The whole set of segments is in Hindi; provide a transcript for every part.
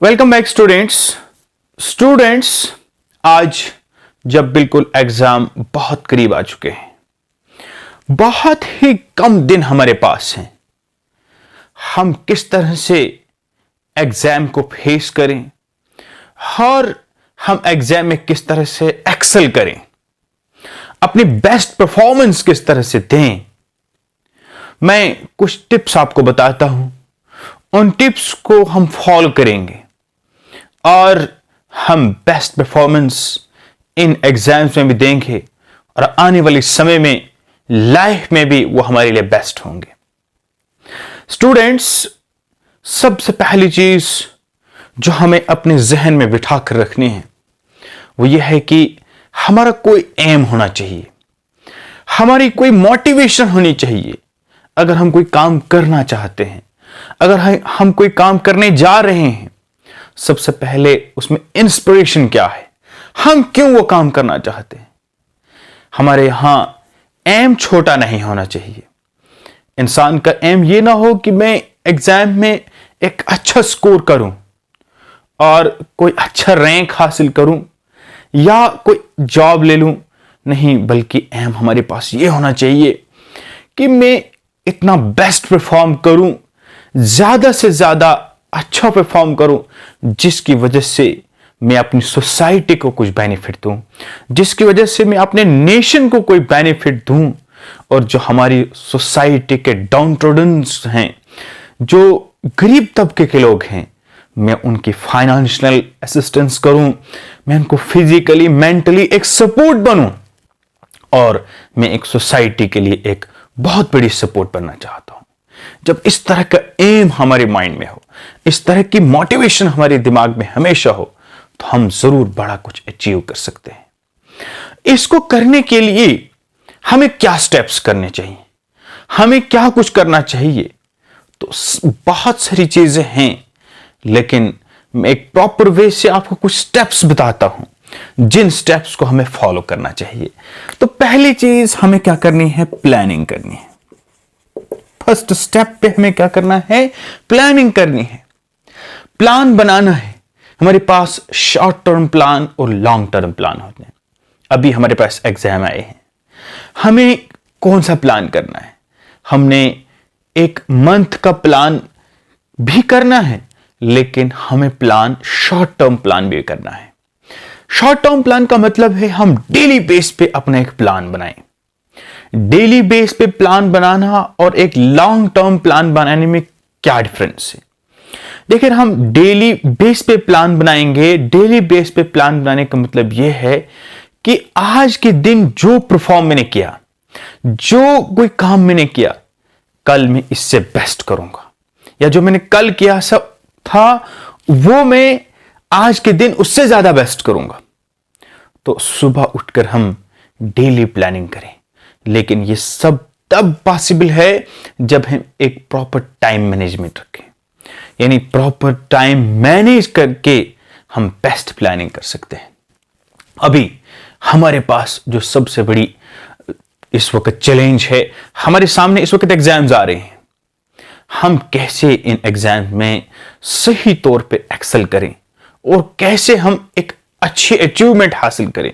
Welcome back students. आज जब बिल्कुल एग्जाम बहुत करीब आ चुके हैं, बहुत ही कम दिन हमारे पास हैं, हम किस तरह से एग्जाम को फेस करें और हम एग्जाम में किस तरह से एक्सेल करें, अपनी बेस्ट परफॉर्मेंस किस तरह से दें, मैं कुछ टिप्स आपको बताता हूं। उन टिप्स को हम फॉलो करेंगे और हम बेस्ट परफॉर्मेंस इन एग्जाम्स में भी देंगे और आने वाले समय में लाइफ में भी वो हमारे लिए बेस्ट होंगे। स्टूडेंट्स, सबसे पहली चीज जो हमें अपने जहन में बिठा कर रखनी है वो ये है कि हमारा कोई एम होना चाहिए, हमारी कोई मोटिवेशन होनी चाहिए। अगर हम कोई काम करना चाहते हैं, अगर हम कोई काम करने जा रहे हैं, सबसे पहले उसमें इंस्पिरेशन क्या है, हम क्यों वो काम करना चाहते हैं। हमारे यहां एम छोटा नहीं होना चाहिए। इंसान का एम ये ना हो कि मैं एग्जाम में एक अच्छा स्कोर करूं और कोई अच्छा रैंक हासिल करूं या कोई जॉब ले लूं। नहीं, बल्कि एम हमारे पास ये होना चाहिए कि मैं इतना बेस्ट परफॉर्म करूं, ज्यादा से ज्यादा अच्छा परफॉर्म करूं, जिसकी वजह से मैं अपनी सोसाइटी को कुछ बेनिफिट दूं, जिसकी वजह से मैं अपने नेशन को कोई बेनिफिट दूं। और जो हमारी सोसाइटी के डाउन ट्रोडन्स हैं, जो गरीब तबके के लोग हैं, मैं उनकी फाइनेंशियल असिस्टेंस करूं, मैं उनको फिजिकली मेंटली एक सपोर्ट बनूं और मैं एक सोसाइटी के लिए एक बहुत बड़ी सपोर्ट बनना चाहता हूं। जब इस तरह का एम हमारे माइंड में हो, इस तरह की मोटिवेशन हमारे दिमाग में हमेशा हो, तो हम जरूर बड़ा कुछ अचीव कर सकते हैं। इसको करने के लिए हमें क्या स्टेप्स करने चाहिए, हमें क्या कुछ करना चाहिए, तो बहुत सारी चीजें हैं, लेकिन मैं एक प्रॉपर वे से आपको कुछ स्टेप्स बताता हूं जिन स्टेप्स को हमें फॉलो करना चाहिए। तो पहली चीज हमें क्या करनी है, प्लानिंग करनी है। फर्स्ट स्टेप पे हमें क्या करना है, प्लानिंग करनी है, प्लान बनाना है। हमारे पास शॉर्ट टर्म प्लान और लॉन्ग टर्म प्लान होते हैं। अभी हमारे पास एग्जाम आए हैं, हमें कौन सा प्लान करना है। हमने एक मंथ का प्लान भी करना है, लेकिन हमें प्लान शॉर्ट टर्म प्लान भी करना है। शॉर्ट टर्म प्लान का मतलब है हम डेली बेस पे अपना एक प्लान बनाएं। डेली बेस पे प्लान बनाना और एक लॉन्ग टर्म प्लान बनाने में क्या डिफरेंस है। देखिए, हम डेली बेस पे प्लान बनाएंगे। डेली बेस पे प्लान बनाने का मतलब यह है कि आज के दिन जो परफॉर्म मैंने किया, जो कोई काम मैंने किया, कल मैं इससे बेस्ट करूंगा, या जो मैंने कल किया सब था वो मैं आज के दिन उससे ज्यादा बेस्ट करूंगा। तो सुबह उठकर हम डेली प्लानिंग करें, लेकिन ये सब तब पॉसिबल है जब हम एक प्रॉपर टाइम मैनेजमेंट रखें। यानी प्रॉपर टाइम मैनेज करके हम बेस्ट प्लानिंग कर सकते हैं। अभी हमारे पास जो सबसे बड़ी इस वक्त चैलेंज है, हमारे सामने इस वक्त एग्जाम्स आ रहे हैं। हम कैसे इन एग्जाम में सही तौर पे एक्सेल करें और कैसे हम एक अच्छी अचीवमेंट हासिल करें।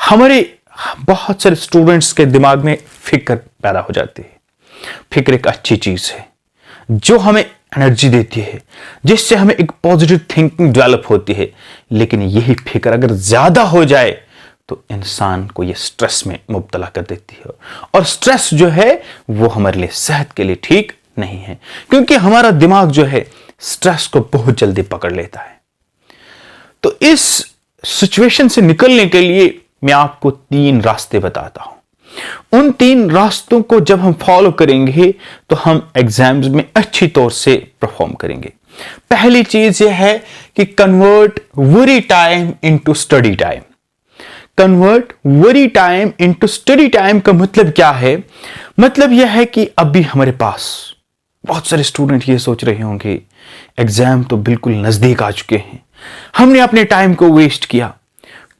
हमारे बहुत सारे स्टूडेंट्स के दिमाग में फिक्र पैदा हो जाती है। फिक्र एक अच्छी चीज है जो हमें एनर्जी देती है, जिससे हमें एक पॉजिटिव थिंकिंग डेवलप होती है। लेकिन यही फिक्र अगर ज्यादा हो जाए तो इंसान को यह स्ट्रेस में मुब्तला कर देती है, और स्ट्रेस जो है वो हमारे लिए सेहत के लिए ठीक नहीं है, क्योंकि हमारा दिमाग जो है स्ट्रेस को बहुत जल्दी पकड़ लेता है। तो इस सिचुएशन से निकलने के लिए मैं आपको 3 रास्ते बताता हूं। उन 3 रास्तों को जब हम फॉलो करेंगे तो हम एग्जाम्स में अच्छी तौर से परफॉर्म करेंगे। पहली चीज यह है कि convert worry time into study time. Convert worry time into study time का मतलब क्या है? मतलब यह है कि अभी हमारे पास बहुत सारे स्टूडेंट ये सोच रहे होंगे एग्जाम तो बिल्कुल नजदीक आ चुके हैं, हमने अपने टाइम को वेस्ट किया,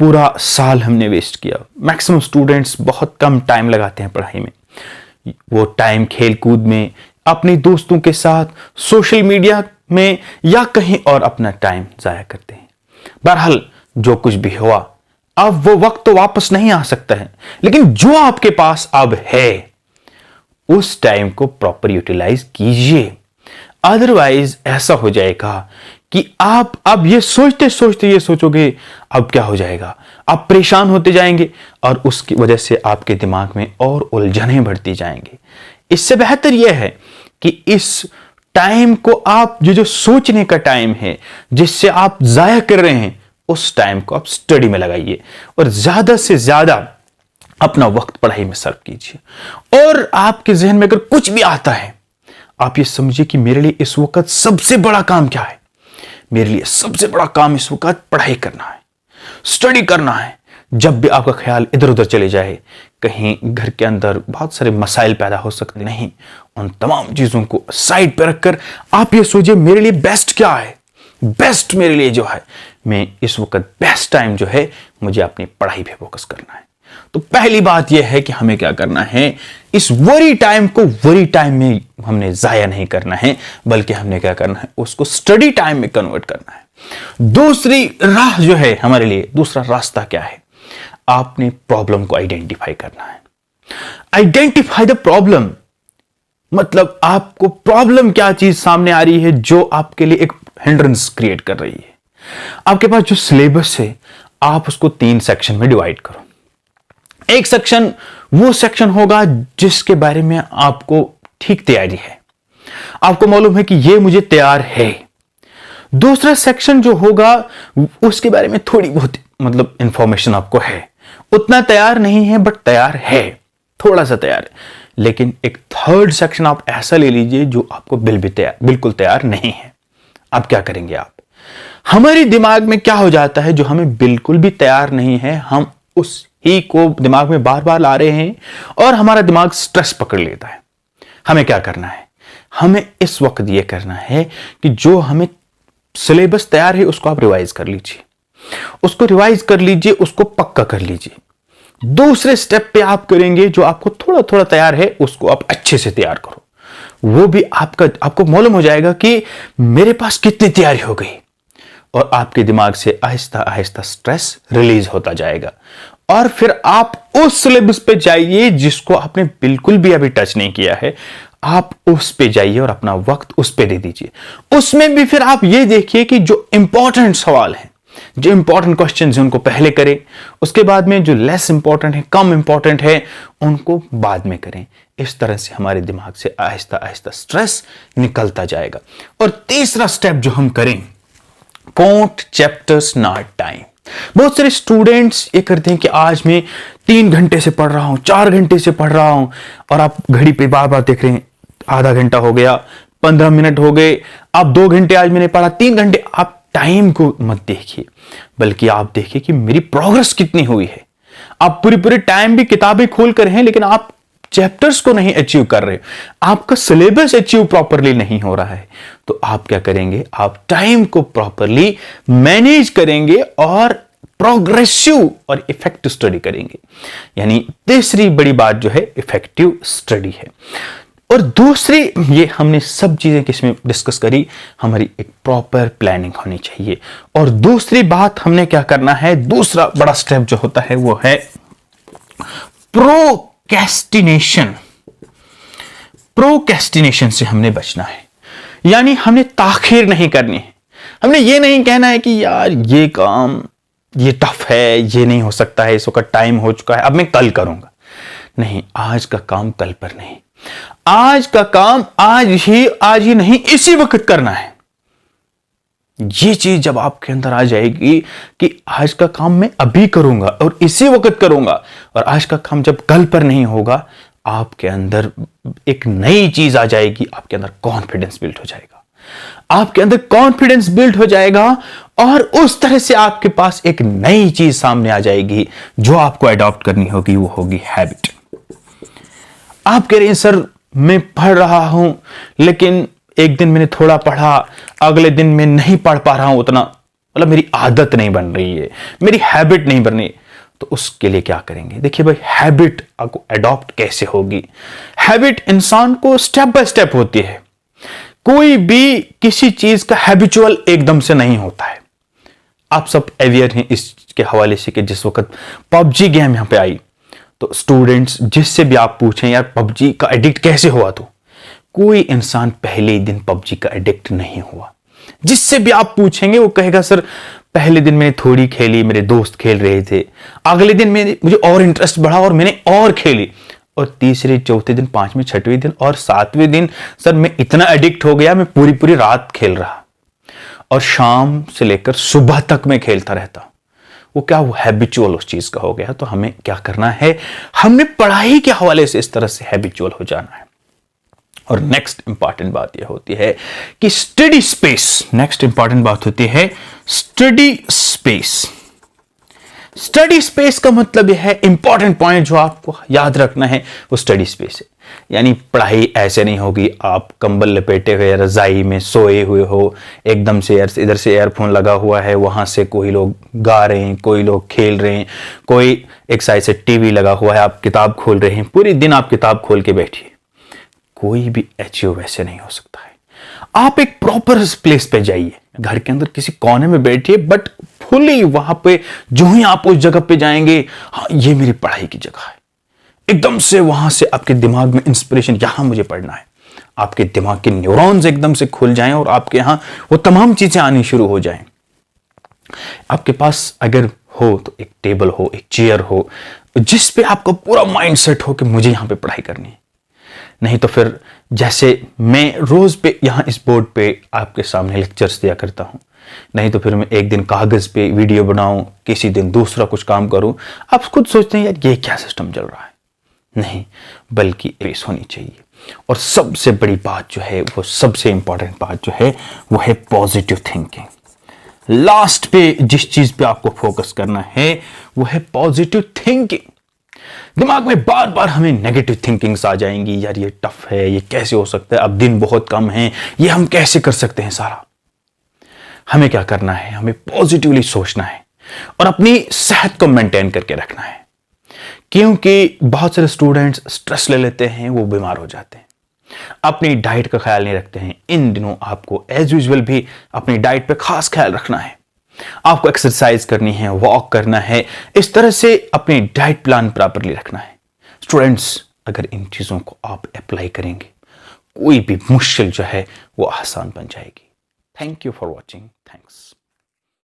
पूरा साल हमने वेस्ट किया। मैक्सिमम स्टूडेंट्स बहुत कम टाइम लगाते हैं पढ़ाई में। वो टाइम खेल कूद में, अपने दोस्तों के साथ, सोशल मीडिया में या कहीं और अपना टाइम जाया करते हैं। बहरहाल जो कुछ भी हुआ, अब वो वक्त तो वापस नहीं आ सकता है, लेकिन जो आपके पास अब है उस टाइम को प्रॉपर यूटिलाइज कीजिए। अदरवाइज ऐसा हो जाएगा कि आप अब ये सोचते सोचते ये सोचोगे अब क्या हो जाएगा, आप परेशान होते जाएंगे और उसकी वजह से आपके दिमाग में और उलझनें बढ़ती जाएंगी। इससे बेहतर यह है कि इस टाइम को आप जो सोचने का टाइम है जिससे आप जाया कर रहे हैं, उस टाइम को आप स्टडी में लगाइए और ज्यादा से ज्यादा अपना वक्त पढ़ाई में सर्व कीजिए। और आपके जहन में अगर कुछ भी आता है, आप ये समझिए कि मेरे लिए इस वक्त सबसे बड़ा काम क्या है। मेरे लिए सबसे बड़ा काम इस वक्त पढ़ाई करना है, स्टडी करना है। जब भी आपका ख्याल इधर उधर चले जाए, कहीं घर के अंदर बहुत सारे मसाइल पैदा हो सकते नहीं, उन तमाम चीजों को साइड पर रखकर आप ये सोचिए मेरे लिए बेस्ट क्या है। बेस्ट मेरे लिए जो है, मैं इस वक्त बेस्ट टाइम जो है मुझे अपनी पढ़ाई पे फोकस करना है। तो पहली बात यह है कि हमें क्या करना है, इस वरी टाइम को वरी टाइम में हमने जाया नहीं करना है, बल्कि हमने क्या करना है, उसको स्टडी टाइम में कन्वर्ट करना है। दूसरी राह जो है हमारे लिए, दूसरा रास्ता क्या है, आपने प्रॉब्लम को आइडेंटिफाई करना है। आइडेंटिफाई द प्रॉब्लम मतलब आपको प्रॉब्लम क्या चीज सामने आ रही है जो आपके लिए एक हिंड्रेंस क्रिएट कर रही है। आपके पास जो सिलेबस है, आप उसको 3 सेक्शन में डिवाइड करो। एक सेक्शन वो सेक्शन होगा जिसके बारे में आपको ठीक तैयारी है, आपको मालूम है कि ये मुझे तैयार है। दूसरा सेक्शन जो होगा उसके बारे में थोड़ी बहुत मतलब इंफॉर्मेशन आपको है, उतना तैयार नहीं है बट तैयार है, थोड़ा सा तैयार है। लेकिन एक थर्ड सेक्शन आप ऐसा ले लीजिए जो आपको बिल्कुल तैयार नहीं है। आप क्या करेंगे, आप हमारे दिमाग में क्या हो जाता है, जो हमें बिल्कुल भी तैयार नहीं है, हम उस ही को दिमाग में बार बार ला रहे हैं और हमारा दिमाग स्ट्रेस पकड़ लेता है। हमें क्या करना है, हमें इस वक्त यह करना है कि जो हमें सिलेबस तैयार है उसको आप रिवाइज कर लीजिए, उसको रिवाइज कर लीजिए, उसको पक्का कर लीजिए। दूसरे स्टेप पे आप करेंगे जो आपको थोड़ा थोड़ा तैयार है उसको आप अच्छे से तैयार करो। वो भी आपको मालूम हो जाएगा कि मेरे पास कितनी तैयारी हो गई, और आपके दिमाग से आहिस्ता आहिस्ता स्ट्रेस रिलीज होता जाएगा। और फिर आप उस सिलेबस पे जाइए जिसको आपने बिल्कुल भी अभी टच नहीं किया है, आप उस पे जाइए और अपना वक्त उस पे दे दीजिए। उसमें भी फिर आप ये देखिए कि जो इंपॉर्टेंट सवाल हैं, जो इंपॉर्टेंट क्वेश्चन है उनको पहले करें, उसके बाद में जो लेस इंपॉर्टेंट है, कम इंपॉर्टेंट है, उनको बाद में करें। इस तरह से हमारे दिमाग से आहिस्ता आहिस्ता स्ट्रेस निकलता जाएगा। और तीसरा स्टेप जो हम करें, काउंट चैप्टर्स नॉट टाइम। बहुत सारे स्टूडेंट्स ये करते हैं कि आज मैं 3 घंटे से पढ़ रहा हूं, 4 घंटे से पढ़ रहा हूं, और आप घड़ी पे बार बार देख रहे हैं, आधा घंटा हो गया, 15 मिनट हो गए, आप 2 घंटे आज मैंने पढ़ा, 3 घंटे। आप टाइम को मत देखिए, बल्कि आप देखिए कि मेरी प्रोग्रेस कितनी हुई है। आप पूरी टाइम भी किताबें खोल कर हैं, लेकिन आप चैप्टर्स को नहीं अचीव कर रहे, आपका सिलेबस अचीव प्रॉपरली नहीं हो रहा है। तो आप क्या करेंगे, आप टाइम को प्रॉपरली मैनेज करेंगे और प्रोग्रेसिव और इफेक्टिव स्टडी करेंगे। यानी तीसरी बड़ी बात जो है इफेक्टिव स्टडी है। और दूसरी, ये हमने सब चीजें किसमें डिस्कस करी, हमारी एक प्रॉपर प्लानिंग होनी चाहिए। और दूसरी बात हमने क्या करना है, दूसरा बड़ा स्टेप जो होता है वो है प्रोक्रेस्टिनेशन। प्रोक्रेस्टिनेशन से हमने बचना है, यानी हमने ताखीर नहीं करनी है। हमने ये नहीं कहना है कि यार ये काम ये टफ है, ये नहीं हो सकता है, इस वक्त टाइम हो चुका है, अब मैं कल करूंगा। नहीं, आज का काम कल पर नहीं, आज का काम आज ही नहीं, इसी वक्त करना है। ये चीज जब आपके अंदर आ जाएगी कि आज का काम मैं अभी करूंगा और इसी वक्त करूंगा, और आज का काम जब कल पर नहीं होगा, आपके अंदर एक नई चीज आ जाएगी, आपके अंदर कॉन्फिडेंस बिल्ड हो जाएगा, आपके अंदर कॉन्फिडेंस बिल्ड हो जाएगा, और उस तरह से आपके पास एक नई चीज सामने आ जाएगी जो आपको अडॉप्ट करनी होगी, वो होगी हैबिट। आप कह रहे हैं सर मैं पढ़ रहा हूं, लेकिन एक दिन मैंने थोड़ा पढ़ा, अगले दिन मैं नहीं पढ़ पा रहा हूं उतना, मतलब मेरी आदत नहीं बन रही है, मेरी हैबिट नहीं बन रही। तो उसके लिए क्या करेंगे, देखिए भाई, हैबिट आपको अडॉप्ट कैसे होगी। हैबिट इंसान को स्टेप बाय स्टेप होती है। कोई भी किसी चीज का हैबिचुअल एकदम से नहीं होता है। आप सब अवेयर हैं इसके हवाले से कि जिस वक्त पबजी गेम यहां पे आई तो स्टूडेंट्स जिससे भी आप पूछें यार पबजी का एडिक्ट कैसे हुआ, तो कोई इंसान पहले ही दिन पबजी का एडिक्ट नहीं हुआ। जिससे भी आप पूछेंगे वो कहेगा सर पहले दिन मैंने थोड़ी खेली, मेरे दोस्त खेल रहे थे, अगले दिन मुझे और इंटरेस्ट बढ़ा और मैंने और खेली, और तीसरे चौथे दिन, पांचवें छठवें दिन और सातवें दिन सर मैं इतना एडिक्ट हो गया, मैं पूरी पूरी रात खेल रहा और शाम से लेकर सुबह तक मैं खेलता रहता। वो क्या, वो हैबिचुअल उस चीज का हो गया। तो हमें क्या करना है, हमने पढ़ाई के हवाले से इस तरह से हैबिचुअल हो जाना है। और नेक्स्ट इंपॉर्टेंट बात यह होती है कि स्टडी स्पेस, नेक्स्ट इंपॉर्टेंट बात होती है स्टडी स्पेस। स्टडी स्पेस का मतलब यह है, इंपॉर्टेंट पॉइंट जो आपको याद रखना है वो स्टडी स्पेस है। यानी पढ़ाई ऐसे नहीं होगी आप कंबल लपेटे हुए रजाई में सोए हुए हो, एकदम से इधर से एयरफोन लगा हुआ है, वहां से कोई लोग गा रहे हैं, कोई लोग खेल रहे हैं, कोई एक साइड से टीवी लगा हुआ है, आप किताब खोल रहे हैं, पूरी दिन आप किताब खोल के बैठिए। कोई भी अचीव वैसे नहीं हो सकता है। आप एक प्रॉपर प्लेस पे जाइए, घर के अंदर किसी कोने में बैठिए, बट फुली वहां पे जो ही आप उस जगह पे जाएंगे, हाँ ये मेरी पढ़ाई की जगह है, एकदम से वहां से आपके दिमाग में इंस्पिरेशन, यहां मुझे पढ़ना है, आपके दिमाग के न्यूरॉन्स एकदम से खुल जाएं और आपके यहां वो तमाम चीजें आनी शुरू हो जाएं। आपके पास अगर हो तो एक टेबल हो, एक चेयर हो, जिस पे आपका पूरा माइंड सेट हो कि मुझे यहां पे पढ़ाई करनी है। नहीं तो फिर जैसे मैं रोज पे यहां इस बोर्ड पे आपके सामने लेक्चर्स दिया करता हूं, नहीं तो फिर मैं एक दिन कागज पे वीडियो बनाऊं, किसी दिन दूसरा कुछ काम करूं। आप खुद सोचते हैं यार ये क्या सिस्टम चल रहा है। नहीं, बल्कि पेश होनी चाहिए। और सबसे बड़ी बात जो है, वो सबसे इंपॉर्टेंट बात जो है वो है पॉजिटिव थिंकिंग। लास्ट पे जिस चीज पे आपको फोकस करना है वो है पॉजिटिव थिंकिंग। दिमाग में बार बार हमें नेगेटिव थिंकिंग्स आ जाएंगी, यार ये टफ है, ये कैसे हो सकता है, अब दिन बहुत कम है, ये हम कैसे कर सकते हैं सारा। हमें क्या करना है, हमें पॉजिटिवली सोचना है और अपनी सेहत को मेंटेन करके रखना है। क्योंकि बहुत सारे स्टूडेंट्स स्ट्रेस ले लेते हैं, वो बीमार हो जाते हैं, अपनी डाइट का ख्याल नहीं रखते हैं। इन दिनों आपको एज यूजुअल भी अपनी डाइट पे खास ख्याल रखना है। आपको एक्सरसाइज करनी है, वॉक करना है, इस तरह से अपनी डाइट प्लान प्रॉपरली रखना है। स्टूडेंट्स, अगर इन चीजों को आप अप्लाई करेंगे, कोई भी मुश्किल जो है वो आसान बन जाएगी। Thank you for watching. Thanks.